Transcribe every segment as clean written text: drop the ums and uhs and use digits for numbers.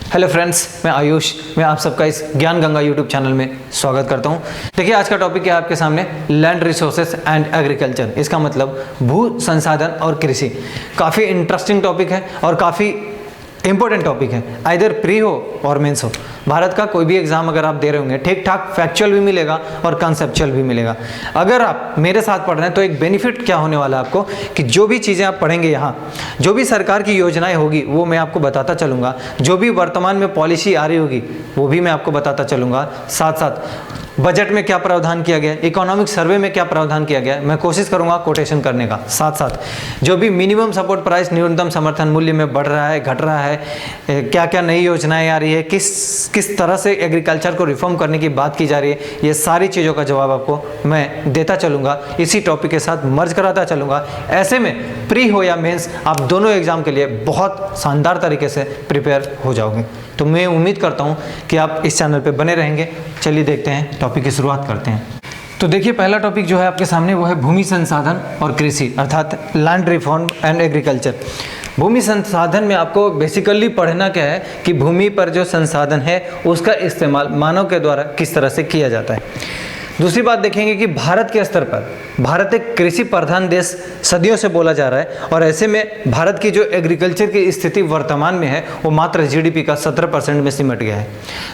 Hello friends, मैं आयुष, मैं आप सबका इस ज्ञान गंगा यूट्यूब चैनल में स्वागत करता हूं। देखिए, आज का टॉपिक है आपके सामने लैंड रिसोर्सेस एंड एग्रीकल्चर। इसका मतलब भू संसाधन और कृषि। काफ़ी इंटरेस्टिंग टॉपिक है और काफ़ी इंपॉर्टेंट टॉपिक है। आइदर प्री हो और मेंस हो, भारत का कोई भी एग्जाम अगर आप दे रहे होंगे, ठीक ठाक फैक्चुअल भी मिलेगा और कंसेप्चुअल भी मिलेगा। अगर आप मेरे साथ पढ़ रहे हैं तो एक बेनिफिट क्या होने वाला है आपको कि जो भी चीज़ें आप पढ़ेंगे यहाँ, जो भी सरकार की योजनाएं होगी वो मैं आपको बताता चलूँगा। जो भी वर्तमान में पॉलिसी आ रही होगी वो भी मैं आपको बताता चलूँगा। साथ साथ बजट में क्या प्रावधान किया गया, इकोनॉमिक सर्वे में क्या प्रावधान किया गया, मैं कोशिश करूंगा कोटेशन करने का। साथ साथ जो भी मिनिमम सपोर्ट प्राइस, न्यूनतम समर्थन मूल्य में बढ़ रहा है, घट रहा है, क्या क्या नई योजनाएं आ रही है, किस तरह से एग्रीकल्चर को रिफॉर्म करने की बात की जा रही है, ये सारी चीज़ों का जवाब आपको मैं देता चलूँगा, इसी टॉपिक के साथ मर्ज कराता चलूँगा। ऐसे में प्री हो या मेंस, आप दोनों एग्जाम के लिए बहुत शानदार तरीके से प्रिपेयर हो जाओगे। तो मैं उम्मीद करता हूँ कि आप इस चैनल पे बने रहेंगे। चलिए देखते हैं, टॉपिक की शुरुआत करते हैं। तो देखिए, पहला टॉपिक जो है आपके सामने वो है भूमि संसाधन और कृषि, अर्थात लैंड रिफॉर्म एंड एग्रीकल्चर। भूमि संसाधन में आपको बेसिकली पढ़ना क्या है कि भूमि पर जो संसाधन है उसका इस्तेमाल मानव के द्वारा किस तरह से किया जाता है। दूसरी बात देखेंगे कि भारत के स्तर पर भारत एक कृषि प्रधान देश सदियों से बोला जा रहा है, और ऐसे में भारत की जो एग्रीकल्चर की स्थिति वर्तमान में है वो मात्र जीडीपी का 17% में सिमट गया है।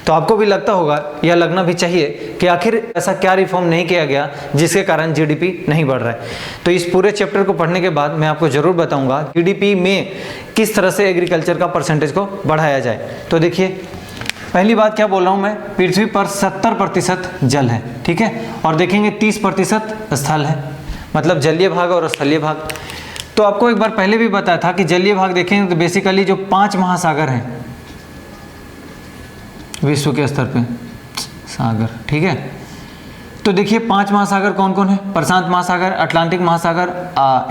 तो आपको भी लगता होगा या लगना भी चाहिए कि आखिर ऐसा क्या रिफॉर्म नहीं किया गया जिसके कारण जीडीपी नहीं बढ़ रहा है। तो इस पूरे चैप्टर को पढ़ने के बाद मैं आपको जरूर बताऊंगा जीडीपी में किस तरह से एग्रीकल्चर का परसेंटेज को बढ़ाया जाए। तो देखिए, पहली बात क्या बोल रहा हूँ मैं, पृथ्वी पर 70% जल है, ठीक है, और देखेंगे 30% स्थल है, मतलब जलीय भाग और स्थलीय भाग। तो आपको एक बार पहले भी बताया था कि जलीय भाग देखेंगे तो बेसिकली जो 5 महासागर हैं विश्व के स्तर पे, सागर, ठीक है। तो देखिए 5 महासागर कौन कौन है, प्रशांत महासागर, अटलांटिक महासागर,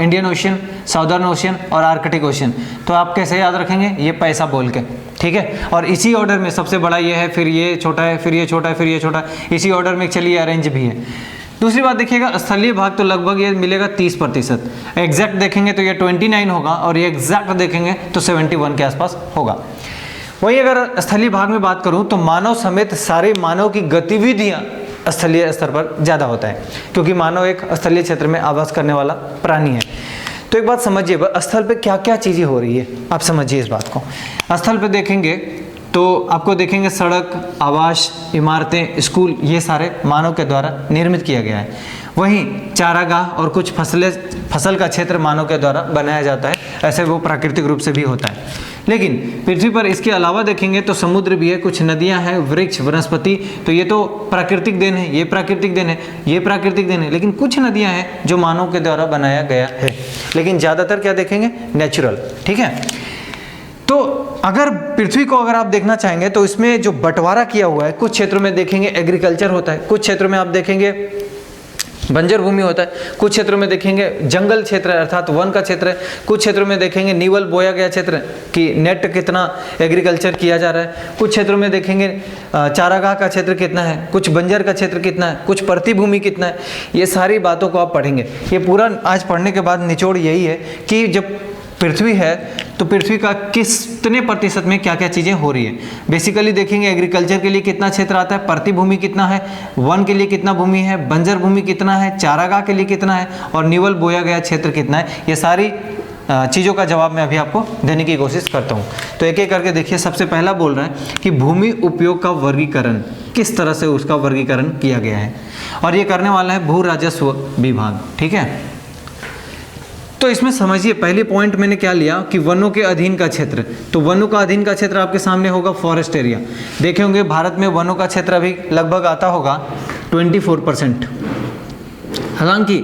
इंडियन ओशियन, साउदर्न ओशियन और आर्कटिक ओशियन। तो आप कैसे याद रखेंगे, ये पैसा बोल के, ठीक है। और इसी ऑर्डर में सबसे बड़ा ये है, फिर ये छोटा है, फिर ये छोटा है, फिर ये छोटा है, इसी ऑर्डर में चलिए अरेंज भी है। दूसरी बात देखिएगा, स्थलीय भाग तो लगभग ये मिलेगा 30%, एग्जैक्ट देखेंगे तो ये 29 होगा, और ये एग्जैक्ट देखेंगे तो 71 के आसपास होगा। वहीं अगर स्थलीय भाग में बात करूं तो मानव समेत सारे मानव की गतिविधियां स्थलीय स्तर पर ज़्यादा होता है, क्योंकि मानव एक स्थलीय क्षेत्र में आवास करने वाला प्राणी है। तो एक बात समझिए, स्थल पे क्या क्या चीज़ें हो रही है, आप समझिए इस बात को। स्थल पे देखेंगे तो आपको देखेंगे सड़क, आवास, इमारतें, स्कूल, ये सारे मानव के द्वारा निर्मित किया गया है। वहीं चारागाह और कुछ फसल का क्षेत्र मानव के द्वारा बनाया जाता है, ऐसे वो प्राकृतिक रूप से भी होता है। लेकिन पृथ्वी पर इसके अलावा देखेंगे तो समुद्र भी है, कुछ नदियां हैं, वृक्ष, वनस्पति, तो ये तो प्राकृतिक देन है, ये प्राकृतिक देन है, ये प्राकृतिक देन है। लेकिन कुछ नदियां हैं जो मानव के द्वारा बनाया गया है, लेकिन ज़्यादातर क्या देखेंगे, नेचुरल, ठीक है। तो अगर पृथ्वी को अगर आप देखना चाहेंगे तो इसमें जो बंटवारा किया हुआ है, कुछ क्षेत्रों में देखेंगे एग्रीकल्चर होता है, कुछ क्षेत्रों में आप देखेंगे बंजर भूमि होता है, कुछ क्षेत्रों में देखेंगे जंगल क्षेत्र है अर्थात वन का क्षेत्र है, कुछ क्षेत्रों में देखेंगे नीवल बोया गया क्षेत्र कि नेट कितना एग्रीकल्चर किया जा रहा है, कुछ क्षेत्रों में देखेंगे चारागाह का क्षेत्र कितना है, कुछ बंजर का क्षेत्र कितना है, कुछ प्रति भूमि कितना है। ये सारी बातों को आप पढ़ेंगे। ये पूरा आज पढ़ने के बाद निचोड़ यही है कि जब पृथ्वी है तो पृथ्वी का कितने प्रतिशत में क्या क्या चीज़ें हो रही है। बेसिकली देखेंगे एग्रीकल्चर के लिए कितना क्षेत्र आता है, प्रति भूमि कितना है, वन के लिए कितना भूमि है, बंजर भूमि कितना है, चारागाह के लिए कितना है, और नीवल बोया गया क्षेत्र कितना है। ये सारी चीज़ों का जवाब मैं अभी आपको देने की कोशिश करता हूँ। तो एक एक करके देखिए। सबसे पहला बोल रहा है कि भूमि उपयोग का वर्गीकरण, किस तरह से उसका वर्गीकरण किया गया है, और ये करने वाला है भू राजस्व विभाग, ठीक है। तो इसमें समझिए, पहले पॉइंट मैंने क्या लिया कि वनों के अधीन का क्षेत्र। तो वनों का अधीन का क्षेत्र आपके सामने होगा फॉरेस्ट एरिया। देखे होंगे भारत में वनों का क्षेत्र अभी लगभग आता होगा 24%, हालांकि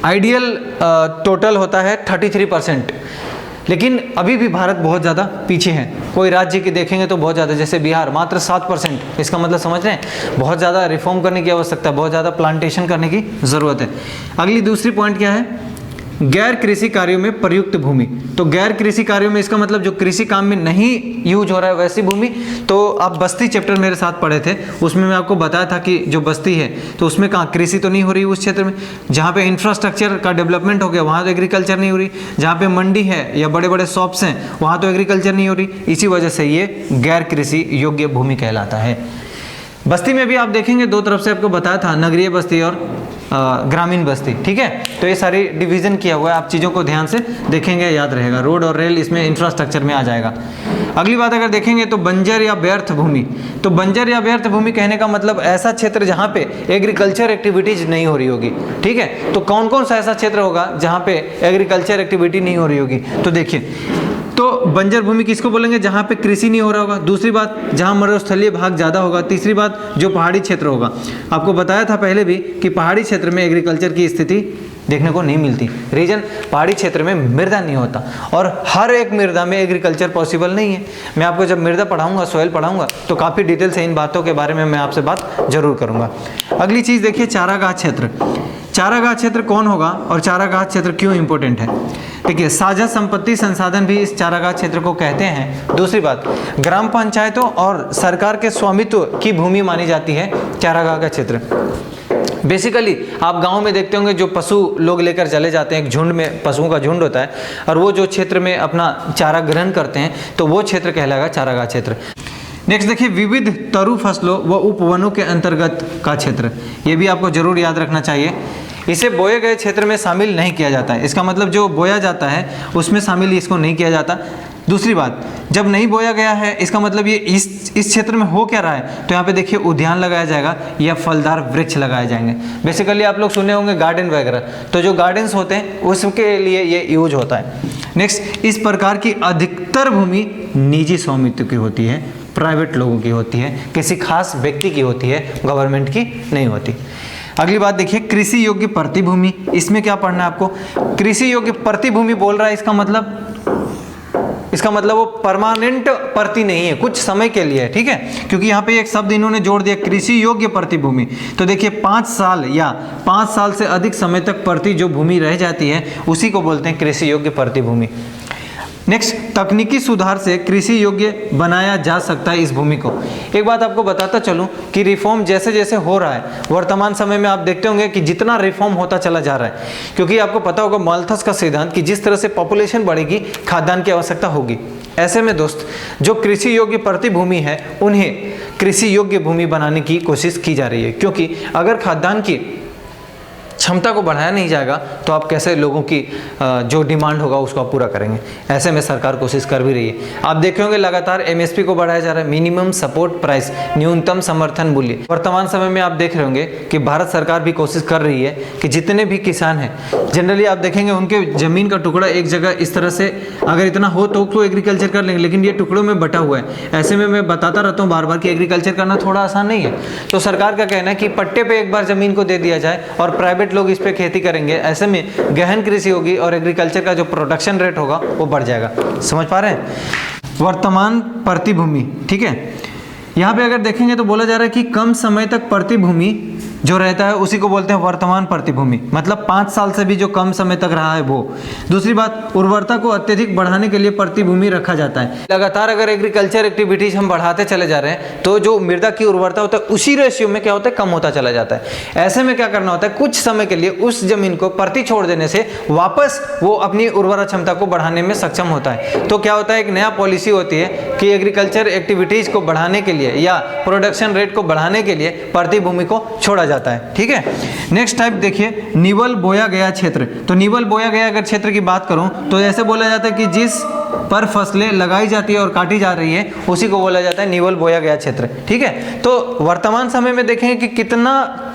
आइडियल टोटल होता है 33%, लेकिन अभी भी भारत बहुत ज़्यादा पीछे है। कोई राज्य की देखेंगे तो बहुत ज़्यादा, जैसे बिहार मात्र 7%। इसका मतलब समझ रहे हैं, बहुत ज़्यादा रिफॉर्म करने की आवश्यकता है, बहुत ज़्यादा प्लांटेशन करने की ज़रूरत है। अगली दूसरी पॉइंट क्या है गैर कृषि कार्यों में प्रयुक्त भूमि। तो गैर कृषि कार्यों में इसका मतलब जो कृषि काम में नहीं यूज हो रहा है वैसी भूमि। तो आप बस्ती चैप्टर मेरे साथ पढ़े थे, उसमें मैं आपको बताया था कि जो बस्ती है तो उसमें कहाँ कृषि तो नहीं हो रही उस क्षेत्र में। जहाँ पे इंफ्रास्ट्रक्चर का डेवलपमेंट हो गया वहाँ तो एग्रीकल्चर नहीं हो रही। जहाँ पे मंडी है या बड़े बड़े शॉप्स हैं वहाँ तो एग्रीकल्चर नहीं हो रही। इसी वजह से ये गैर कृषि योग्य भूमि कहलाता है। बस्ती में भी आप देखेंगे दो तरफ से आपको बताया था, नगरीय बस्ती और ग्रामीण बस्ती, ठीक है। तो ये सारी डिवीजन किया हुआ है, आप चीज़ों को ध्यान से देखेंगे, याद रहेगा। रोड और रेल इसमें इंफ्रास्ट्रक्चर में आ जाएगा। अगली बात अगर देखेंगे तो बंजर या व्यर्थ भूमि। तो बंजर या व्यर्थ भूमि कहने का मतलब ऐसा क्षेत्र जहाँ पे एग्रीकल्चर एक्टिविटीज नहीं हो रही होगी, ठीक है। तो कौन कौन सा ऐसा क्षेत्र होगा जहाँ पे एग्रीकल्चर एक्टिविटी नहीं हो रही होगी? तो देखिए, तो बंजर भूमि किसको बोलेंगे? जहाँ पे कृषि नहीं हो रहा होगा। दूसरी बात, जहाँ मरुस्थलीय भाग ज़्यादा होगा। तीसरी बात, जो पहाड़ी क्षेत्र होगा। आपको बताया था पहले भी कि पहाड़ी क्षेत्र में एग्रीकल्चर की स्थिति देखने को नहीं मिलती। रीजन, पहाड़ी क्षेत्र में मृदा नहीं होता और हर एक मृदा में एग्रीकल्चर पॉसिबल नहीं है। मैं आपको जब मृदा पढ़ाऊंगा, सॉइल पढ़ाऊंगा तो काफ़ी डिटेल से इन बातों के बारे में मैं आपसे बात जरूर करूंगा। अगली चीज़ देखिए, चारागाह क्षेत्र। चारागाह क्षेत्र कौन होगा और चारागाह क्षेत्र क्यों इंपॉर्टेंट है? देखिए, साझा संपत्ति संसाधन भी इस चारागाह क्षेत्र को कहते हैं। दूसरी बात, ग्राम पंचायतों और सरकार के स्वामित्व की भूमि मानी जाती है चारागाह का क्षेत्र। बेसिकली आप गांव में देखते होंगे जो पशु लोग लेकर चले जाते हैं, एक झुंड में पशुओं का झुंड होता है और वो जो क्षेत्र में अपना चारा ग्रहण करते हैं तो वो क्षेत्र कहलाएगा चारागाह क्षेत्र। नेक्स्ट देखिए, विविध तरु फसलों व उपवनों के अंतर्गत का क्षेत्र। ये भी आपको जरूर याद रखना चाहिए। इसे बोए गए क्षेत्र में शामिल नहीं किया जाता है। इसका मतलब जो बोया जाता है उसमें शामिल इसको नहीं किया जाता। दूसरी बात, जब नहीं बोया गया है इसका मतलब ये इस क्षेत्र में हो क्या रहा है? तो यहाँ पे देखिए उद्यान लगाया जाएगा या फलदार वृक्ष लगाए जाएंगे। बेसिकली आप लोग सुने होंगे गार्डन वगैरह, तो जो गार्डन्स होते हैं उसके लिए ये यूज होता है। नेक्स्ट, इस प्रकार की अधिकतर भूमि निजी स्वामित्व की होती है, प्राइवेट लोगों की होती है, किसी खास व्यक्ति की होती है, गवर्नमेंट की नहीं होती। अगली बात देखिए, कृषि योग्य प्रतिभूमि। इसमें क्या पढ़ना है आपको? कृषि योग्य प्रतिभूमि बोल रहा है, इसका मतलब वो परमानेंट प्रति नहीं है, कुछ समय के लिए है, ठीक है। क्योंकि यहाँ पे एक शब्द इन्होंने जोड़ दिया, कृषि योग्य प्रतिभूमि। तो देखिए 5 साल या 5 साल से अधिक समय तक प्रति जो भूमि रह जाती है उसी को बोलते हैं कृषि योग्य प्रतिभूमि। नेक्स्ट, तकनीकी सुधार से कृषि योग्य बनाया जा सकता है इस भूमि को। एक बात आपको बताता चलूं कि रिफॉर्म जैसे जैसे हो रहा है वर्तमान समय में आप देखते होंगे कि जितना रिफॉर्म होता चला जा रहा है, क्योंकि आपको पता होगा माल्थस का सिद्धांत कि जिस तरह से पॉपुलेशन बढ़ेगी खाद्यान्न की आवश्यकता होगी। ऐसे में दोस्त, जो कृषि योग्य प्रतिभूमि है उन्हें कृषि योग्य भूमि बनाने की कोशिश की जा रही है, क्योंकि अगर खाद्यान्न की क्षमता को बढ़ाया नहीं जाएगा तो आप कैसे लोगों की जो डिमांड होगा उसको आप पूरा करेंगे। ऐसे में सरकार कोशिश कर भी रही है। आप देखे होंगे लगातार एमएसपी को बढ़ाया जा रहा है, मिनिमम सपोर्ट प्राइस, न्यूनतम समर्थन मूल्य। वर्तमान समय में आप देख रहे होंगे कि भारत सरकार भी कोशिश कर रही है कि जितने भी किसान हैं, जनरली आप देखेंगे उनके जमीन का टुकड़ा एक जगह इस तरह से अगर इतना हो तो एग्रीकल्चर कर लेंगे, लेकिन ये टुकड़ों में बटा हुआ है। ऐसे में मैं बताता रहता हूँ बार बार कि एग्रीकल्चर करना थोड़ा आसान नहीं है। तो सरकार का कहना है कि पट्टे पे एक बार जमीन को दे दिया जाए और प्राइवेट लोग इस पे खेती करेंगे। ऐसे में गहन कृषि होगी और एग्रीकल्चर का जो प्रोडक्शन रेट होगा वो बढ़ जाएगा। समझ पा रहे हैं? वर्तमान प्रतिभूमि, ठीक है। यहाँ पे अगर देखेंगे तो बोला जा रहा है कि कम समय तक प्रतिभूमि जो रहता है उसी को बोलते हैं वर्तमान प्रतिभूमि, मतलब 5 साल से भी जो कम समय तक रहा है वो। दूसरी बात, उर्वरता को अत्यधिक बढ़ाने के लिए प्रतिभूमि रखा जाता है। लगातार अगर एग्रीकल्चर एक्टिविटीज हम बढ़ाते चले जा रहे हैं तो जो मृदा की उर्वरता होता है उसी रेशियो में क्या होता है, कम होता चला जाता है। ऐसे में क्या करना होता है, कुछ समय के लिए उस जमीन को प्रति छोड़ देने से वापस वो अपनी उर्वरा क्षमता को बढ़ाने में सक्षम होता है। तो क्या होता है, एक नया पॉलिसी होती है कि एग्रीकल्चर एक्टिविटीज को बढ़ाने के लिए या प्रोडक्शन रेट को बढ़ाने के लिए प्रतिभूमि को छोड़ा जाता है, ठीक है। नेक्स्ट टाइप देखिए, निवल बोया गया क्षेत्र। तो निवल बोया गया अगर क्षेत्र की बात करूं तो ऐसे बोला जाता है कि जिस पर फसलें लगाई जाती है और काटी जा रही है उसी को बोला जाता है निवल बोया गया क्षेत्र, ठीक है। तो वर्तमान समय में देखेंगे कि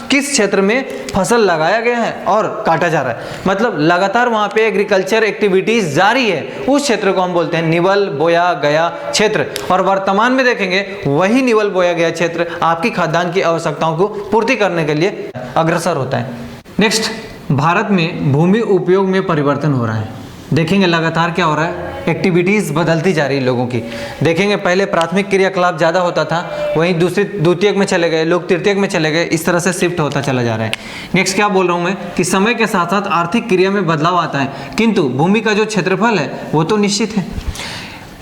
किस क्षेत्र में फसल लगाया गया है और काटा जा रहा है, मतलब लगातार वहां पे एग्रीकल्चर एक्टिविटीज जारी है, उस क्षेत्र को हम बोलते हैं निवल बोया गया क्षेत्र। और वर्तमान में देखेंगे वही निवल बोया गया क्षेत्र आपकी खाद्यान्न की आवश्यकताओं को पूर्ति करने के लिए अग्रसर होता है। नेक्स्ट, भारत में भूमि उपयोग में परिवर्तन हो रहा है। देखेंगे लगातार क्या हो रहा है, एक्टिविटीज़ बदलती जा रही है लोगों की। देखेंगे पहले प्राथमिक क्रियाकलाप ज़्यादा होता था, वहीं द्वितीयक में चले गए, लोग तृतीयक में चले गए, इस तरह से शिफ्ट होता चला जा रहा है। नेक्स्ट क्या बोल रहा हूँ मैं कि समय के साथ साथ आर्थिक क्रिया में बदलाव आता है, किंतु भूमि का जो क्षेत्रफल है वो तो निश्चित है।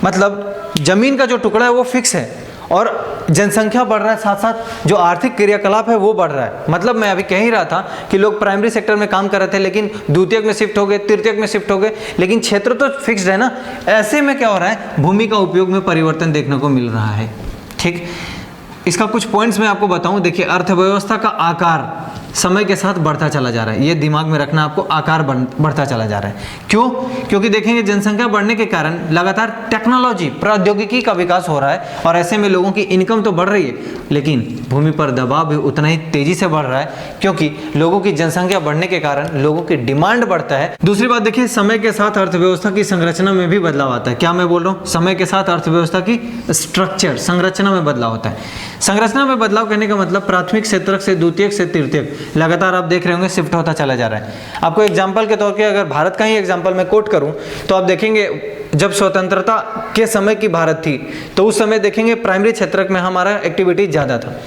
मतलब जमीन का जो टुकड़ा है वो फिक्स है और जनसंख्या बढ़ रहा है, साथ साथ जो आर्थिक क्रियाकलाप है वो बढ़ रहा है। मतलब मैं अभी कह ही रहा था कि लोग प्राइमरी सेक्टर में काम कर रहे थे लेकिन द्वितीयक में शिफ्ट हो गए, तृतीयक में शिफ्ट हो गए, लेकिन क्षेत्र तो फिक्स्ड है ना। ऐसे में क्या हो रहा है, भूमि का उपयोग में परिवर्तन देखने को मिल रहा है। ठीक, इसका कुछ पॉइंट्स मैं आपको बताऊं। देखिए, अर्थव्यवस्था का आकार समय के साथ बढ़ता चला जा रहा है, ये दिमाग में रखना आपको, आकार बढ़ता चला जा रहा है। क्यों? क्योंकि देखेंगे जनसंख्या बढ़ने के कारण लगातार टेक्नोलॉजी, प्रौद्योगिकी का विकास हो रहा है और ऐसे में लोगों की इनकम तो बढ़ रही है लेकिन भूमि पर दबाव भी उतना ही तेजी से बढ़ रहा है, क्योंकि लोगों की जनसंख्या बढ़ने के कारण लोगों की डिमांड बढ़ता है। दूसरी बात देखिए, समय के साथ अर्थव्यवस्था की संरचना में भी बदलाव आता है। क्या मैं बोल रहा हूँ? समय के साथ अर्थव्यवस्था की स्ट्रक्चर, संरचना में बदलाव होता है। संरचना में बदलाव कहने का मतलब प्राथमिक क्षेत्रक से द्वितीयक से तृतीयक लगातार आप देख रहे होंगे शिफ्ट होता चला जा रहा है। आपको एग्जाम्पल के तौर पे अगर भारत का ही एग्जाम्पल मैं कोट करूं तो आप देखेंगे जब स्वतंत्रता के समय की भारत थी तो उस समय देखेंगे प्राइमरी क्षेत्रक में हमारा एक्टिविटी ज़्यादा था।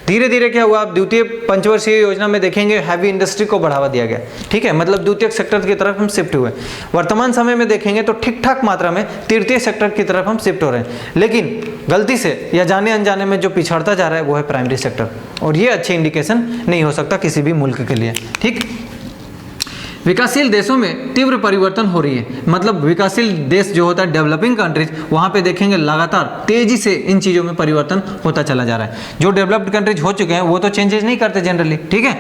धीरे धीरे क्या हुआ, आप द्वितीय पंचवर्षीय योजना में देखेंगे हैवी इंडस्ट्री को बढ़ावा दिया गया। ठीक है, मतलब द्वितीय सेक्टर की तरफ हम शिफ्ट हुए। वर्तमान समय में देखेंगे तो ठीक ठाक मात्रा में तृतीय सेक्टर की तरफ हम शिफ्ट हो रहे हैं, लेकिन गलती से या जाने अनजाने में जो पिछड़ता जा रहा है वो है प्राइमरी सेक्टर, और ये अच्छे इंडिकेशन नहीं हो सकता किसी भी मुल्क के लिए। ठीक, विकासशील देशों में तीव्र परिवर्तन हो रही है। मतलब विकासशील देश जो होता है, डेवलपिंग कंट्रीज, वहाँ पे देखेंगे लगातार तेजी से इन चीज़ों में परिवर्तन होता चला जा रहा है। जो डेवलप्ड कंट्रीज हो चुके हैं वो तो चेंजेस नहीं करते जनरली। ठीक है,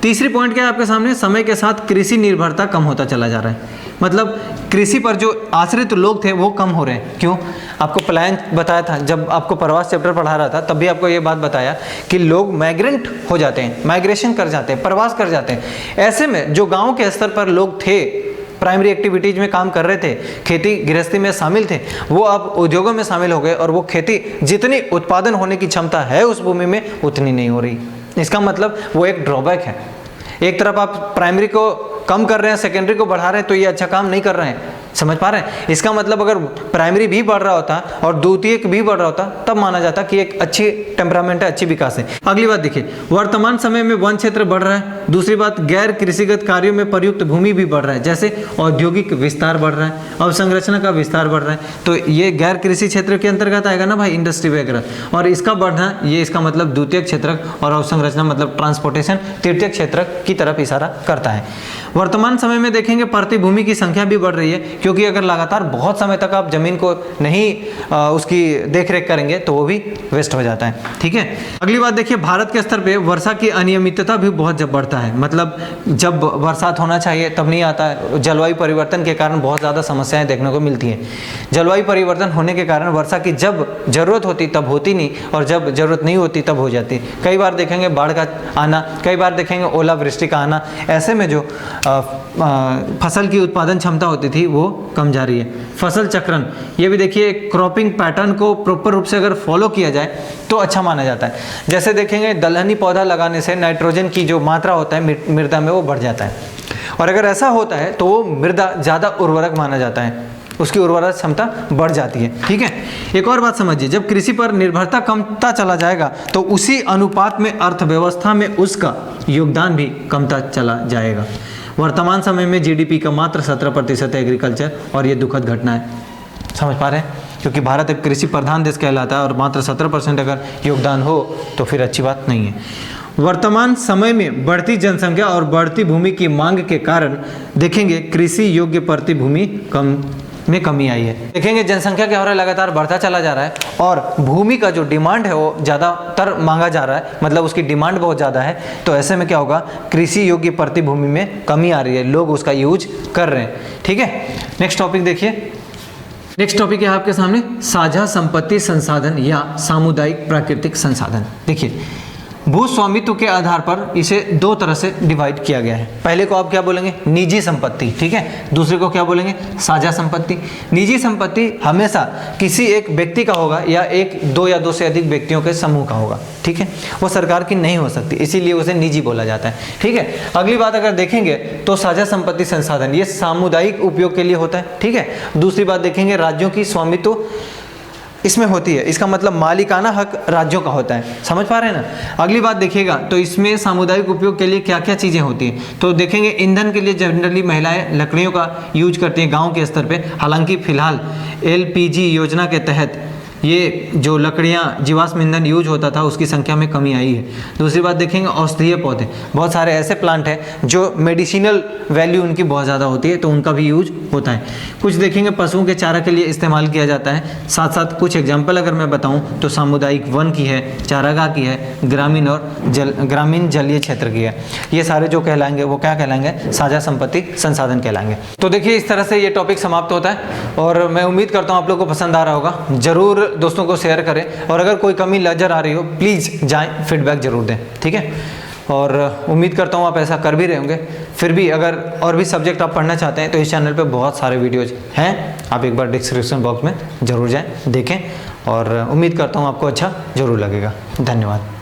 तीसरी पॉइंट क्या है आपके सामने, समय के साथ कृषि निर्भरता कम होता चला जा रहा है। मतलब कृषि पर जो आश्रित लोग थे वो कम हो रहे हैं। क्यों? आपको प्लान बताया था, जब आपको प्रवास चैप्टर पढ़ा रहा था तब भी आपको ये बात बताया कि लोग माइग्रेंट हो जाते हैं, माइग्रेशन कर जाते हैं, प्रवास कर जाते हैं। ऐसे में जो गांव के स्तर पर लोग थे, प्राइमरी एक्टिविटीज में काम कर रहे थे, खेती गृहस्थी में शामिल थे, वो अब उद्योगों में शामिल हो गए और वो खेती जितनी उत्पादन होने की क्षमता है उस भूमि में उतनी नहीं हो रही। इसका मतलब वो एक ड्रॉबैक है। एक तरफ आप प्राइमरी को कम कर रहे हैं, सेकेंडरी को बढ़ा रहे हैं, तो ये अच्छा काम नहीं कर रहे हैं। समझ पा रहे हैं? इसका मतलब अगर प्राइमरी भी बढ़ रहा होता और द्वितीयक भी बढ़ रहा होता तब माना जाता कि एक अच्छी टेम्परामेंट है, अच्छी विकास है। अगली बात देखिए, वर्तमान समय में वन क्षेत्र बढ़ रहा है। दूसरी बात, गैर कृषिगत कार्यों में प्रयुक्त भूमि भी बढ़ रहा है, जैसे औद्योगिक विस्तार बढ़ रहा है, अवसंरचना का विस्तार बढ़ रहा है, तो ये गैर कृषि क्षेत्र के अंतर्गत आएगा ना भाई, इंडस्ट्री वगैरह। और इसका बढ़ना, ये इसका मतलब द्वितीयक क्षेत्र और अवसंरचना मतलब ट्रांसपोर्टेशन तृतीयक क्षेत्र की तरफ इशारा करता है। वर्तमान समय में देखेंगे प्रति भूमि की संख्या भी बढ़ रही है, क्योंकि अगर लगातार बहुत समय तक आप जमीन को नहीं उसकी देखरेख करेंगे तो वो भी वेस्ट हो जाता है। ठीक है, अगली बात देखिए, भारत के स्तर पे वर्षा की अनियमितता भी बहुत जब बढ़ता है। मतलब जब बरसात होना चाहिए तब नहीं आता है। जलवायु परिवर्तन के कारण बहुत ज़्यादा समस्याएं देखने को मिलती हैं। जलवायु परिवर्तन होने के कारण वर्षा की जब जरूरत होती तब होती नहीं, और जब जरूरत नहीं होती तब हो जाती। कई बार देखेंगे बाढ़ का आना, कई बार देखेंगे ओलावृष्टि का आना। ऐसे में जो फसल की उत्पादन क्षमता होती थी वो कम जा रही है। फसल चक्रण, ये भी देखिए, क्रॉपिंग पैटर्न को प्रॉपर रूप से अगर फॉलो किया जाए तो अच्छा माना जाता है। जैसे देखेंगे दलहनी पौधा लगाने से नाइट्रोजन की जो मात्रा होता है मृदा में वो बढ़ जाता है, और अगर ऐसा होता है तो वो मृदा ज़्यादा उर्वरक माना जाता है, उसकी उर्वरक क्षमता बढ़ जाती है। ठीक है, एक और बात समझिए, जब कृषि पर निर्भरता कमता चला जाएगा तो उसी अनुपात में अर्थव्यवस्था में उसका योगदान भी कमता चला जाएगा। वर्तमान समय में जीडीपी का मात्र 17% है एग्रीकल्चर, और ये दुखद घटना है। समझ पा रहे हैं? क्योंकि भारत एक कृषि प्रधान देश कहलाता है और मात्र 17% अगर योगदान हो तो फिर अच्छी बात नहीं है। वर्तमान समय में बढ़ती जनसंख्या और बढ़ती भूमि की मांग के कारण देखेंगे कृषि योग्य प्रति भूमि में कमी आई है। देखेंगे जनसंख्या क्या हो रहा है, लगातार बढ़ता चला जा रहा है, और भूमि का जो डिमांड है वो ज़्यादातर मांगा जा रहा है, मतलब उसकी डिमांड बहुत ज़्यादा है। तो ऐसे में क्या होगा, कृषि योग्य प्रति भूमि में कमी आ रही है, लोग उसका यूज कर रहे हैं। ठीक है, नेक्स्ट टॉपिक देखिए। नेक्स्ट टॉपिक है आपके सामने साझा संपत्ति संसाधन या सामुदायिक प्राकृतिक संसाधन। देखिए, भू स्वामित्व के आधार पर इसे दो तरह से डिवाइड किया गया है। पहले को आप क्या बोलेंगे, निजी संपत्ति, ठीक है। दूसरे को क्या बोलेंगे, साझा संपत्ति। निजी संपत्ति हमेशा किसी एक व्यक्ति का होगा या एक, दो या दो से अधिक व्यक्तियों के समूह का होगा, ठीक है। वो सरकार की नहीं हो सकती, इसीलिए उसे निजी बोला जाता है, ठीक है। अगली बात अगर देखेंगे तो साझा संपत्ति संसाधन ये सामुदायिक उपयोग के लिए होता है, ठीक है। दूसरी बात देखेंगे, राज्यों की स्वामित्व इसमें होती है, इसका मतलब मालिकाना हक राज्यों का होता है, समझ पा रहे हैं ना। अगली बात देखिएगा तो इसमें सामुदायिक उपयोग के लिए क्या क्या चीज़ें होती हैं, तो देखेंगे ईंधन के लिए जनरली महिलाएं लकड़ियों का यूज करती हैं गांव के स्तर पे। हालांकि फिलहाल एलपीजी योजना के तहत ये जो लकड़ियाँ जीवाश्म ईंधन यूज होता था उसकी संख्या में कमी आई है। दूसरी बात देखेंगे, औषधीय पौधे, बहुत सारे ऐसे प्लांट हैं जो मेडिसिनल वैल्यू उनकी बहुत ज़्यादा होती है, तो उनका भी यूज होता है। कुछ देखेंगे पशुओं के चारा के लिए इस्तेमाल किया जाता है। साथ साथ कुछ एग्जाम्पल अगर मैं बताऊँ तो सामुदायिक वन की है, चारागाह की है, ग्रामीण और ग्रामीण जलीय क्षेत्र की है। ये सारे जो कहलाएंगे वो क्या कहलाएंगे, साझा संपत्ति संसाधन कहलाएंगे। तो देखिए इस तरह से ये टॉपिक समाप्त होता है और मैं उम्मीद करता हूँ आप लोग को पसंद आ रहा होगा। जरूर दोस्तों को शेयर करें और अगर कोई कमी नजर आ रही हो प्लीज़ जाएं, फीडबैक जरूर दें, ठीक है। और उम्मीद करता हूँ आप ऐसा कर भी रहे होंगे। फिर भी अगर और भी सब्जेक्ट आप पढ़ना चाहते हैं तो इस चैनल पे बहुत सारे वीडियोज हैं, आप एक बार डिस्क्रिप्शन बॉक्स में ज़रूर जाएं, देखें और उम्मीद करता हूँ आपको अच्छा ज़रूर लगेगा। धन्यवाद।